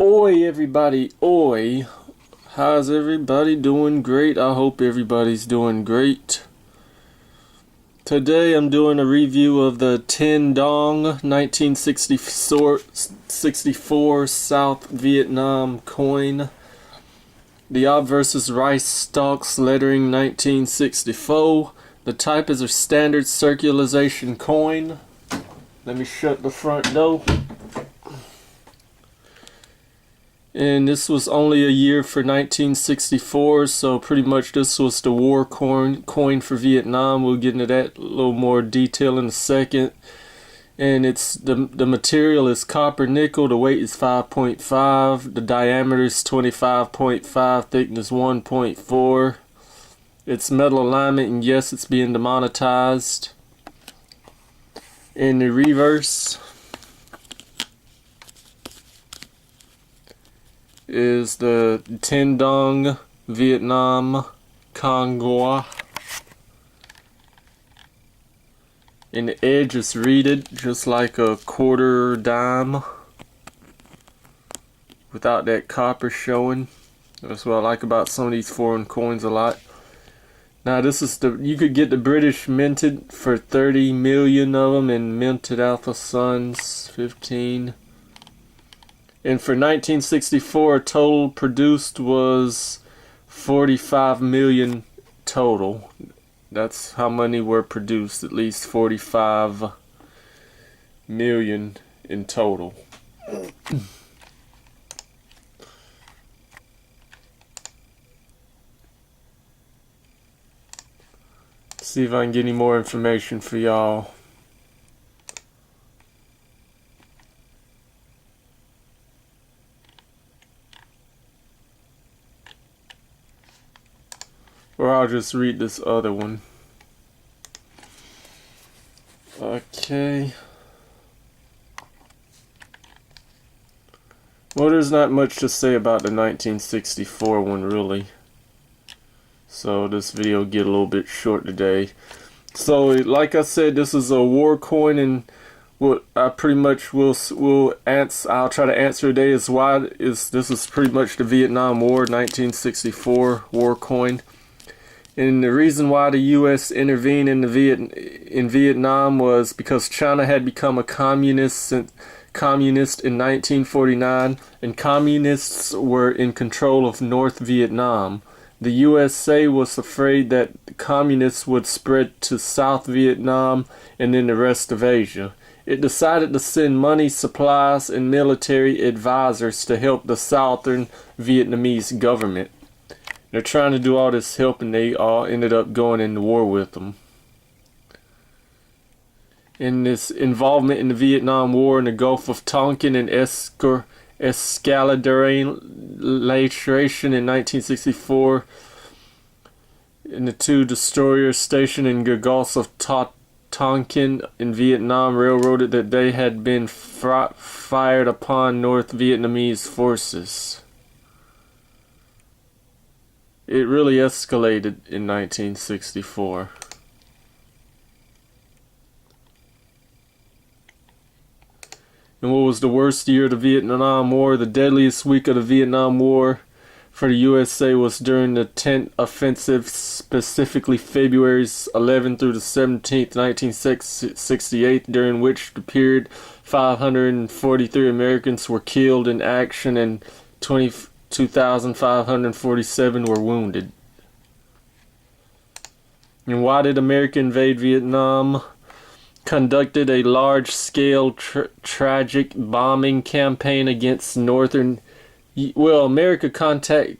Oi everybody, oi. How's everybody doing? Great. I hope everybody's doing great. Today I'm doing a review of the Tin Dong 1964 South Vietnam coin. The obverse rice stalks lettering 1964. The type is a standard circularization coin. Let me shut the front door. And this was only a year for 1964, so pretty much this was the war coin for Vietnam. We'll get into that a little more detail in a second. And it's the material is copper nickel. The weight is 5.5. The diameter is 25.5. Thickness 1.4. It's metal alignment, and yes, it's being demonetized. In the reverse is the Tin Dong Vietnam Congo. And the edge is reeded just like a quarter dime without that copper showing. That's what I like about some of these foreign coins a lot. Now this is you could get the British minted for 30 million of them, and minted Alpha Suns 15. And for 1964, total produced was 45 million total. That's how many were produced, at least 45 million in total. See if I can get any more information for y'all. Or I'll just read this other one. Okay. Well, there's not much to say about the 1964 one, really. So this video will get a little bit short today. So, like I said, this is a war coin, and what I pretty much I'll try to answer today is this is pretty much the Vietnam War 1964 war coin. And the reason why the U.S. intervened in Vietnam was because China had become a communist in 1949, and communists were in control of North Vietnam. The USA was afraid that the communists would spread to South Vietnam and then the rest of Asia. It decided to send money, supplies, and military advisors to help the Southern Vietnamese government. They're trying to do all this help, and they all ended up going into war with them. In this involvement in the Vietnam War in the Gulf of Tonkin and escalation in 1964, and the two destroyers stationed in the Gulf of Tonkin in Vietnam railroaded that they had been fired upon North Vietnamese forces. It really escalated in 1964. And what was the worst year of the Vietnam War? The deadliest week of the Vietnam War for the USA was during the Tet Offensive, specifically February 11th through the 17th, 1968, during which the period 543 Americans were killed in action and 2,547 were wounded. And why did America invade Vietnam? Conducted a large-scale tragic bombing campaign against America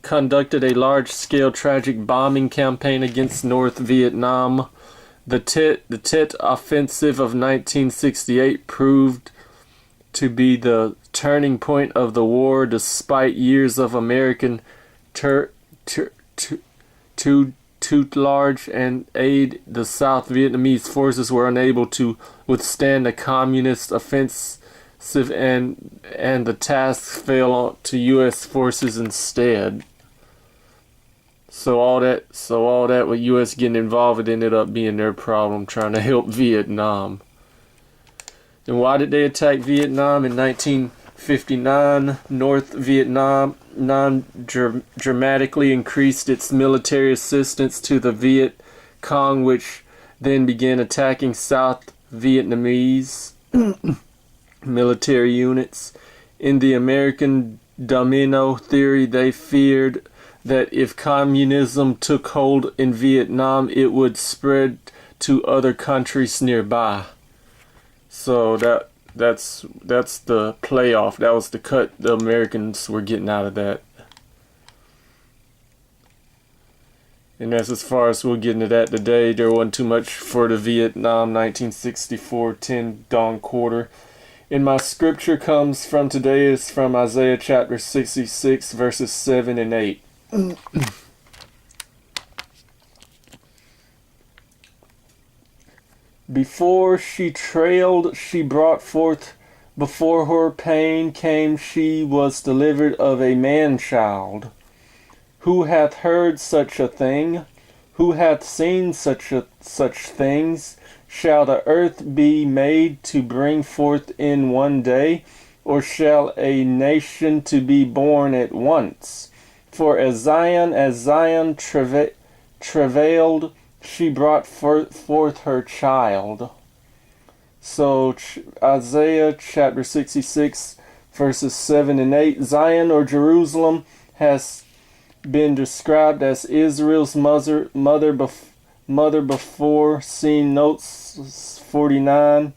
conducted a large-scale tragic bombing campaign against North Vietnam. The Tet Offensive of 1968 proved to be the turning point of the war. Despite years of American tutelage and aid, the South Vietnamese forces were unable to withstand the communist offensive, and the task fell to U.S. forces instead. So all that with U.S. getting involved, it ended up being their problem trying to help Vietnam. And why did they attack Vietnam in 19 59, North Vietnam dramatically increased its military assistance to the Viet Cong, which then began attacking South Vietnamese military units. In the American domino theory, they feared that if communism took hold in Vietnam, it would spread to other countries nearby. So that's the playoff. That was the cut the Americans were getting out of that. And that's as far as we'll get into that today. There wasn't too much for the Vietnam 1964 10 Dawn Quarter. And my scripture comes from today is from Isaiah chapter 66 verses 7 and 8. Before she trailed, she brought forth. Before her pain came, she was delivered of a man-child. Who hath heard such a thing? Who hath seen such things? Shall the earth be made to bring forth in one day? Or shall a nation to be born at once? For as Zion travailed, she brought forth her child. So Isaiah chapter 66 verses 7 and 8. Zion or Jerusalem has been described as Israel's mother before. See notes 49:14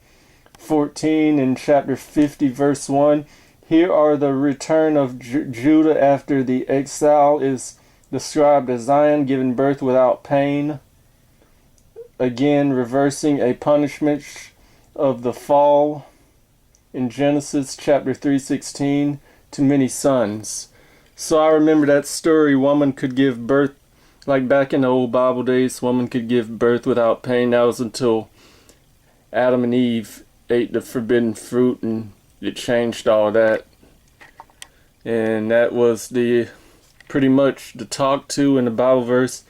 in chapter 50 verse 1. Here are the return of Judah after the exile is described as Zion giving birth without pain. Again, reversing a punishment of the fall in Genesis chapter 3:16 to many sons. So I remember that story. Woman could give birth, like back in the old Bible days, woman could give birth without pain. That was until Adam and Eve ate the forbidden fruit, and it changed all that. And that was the pretty much the talk to in the Bible verse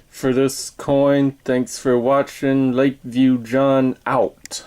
for this coin. Thanks for watching. Lakeview John out.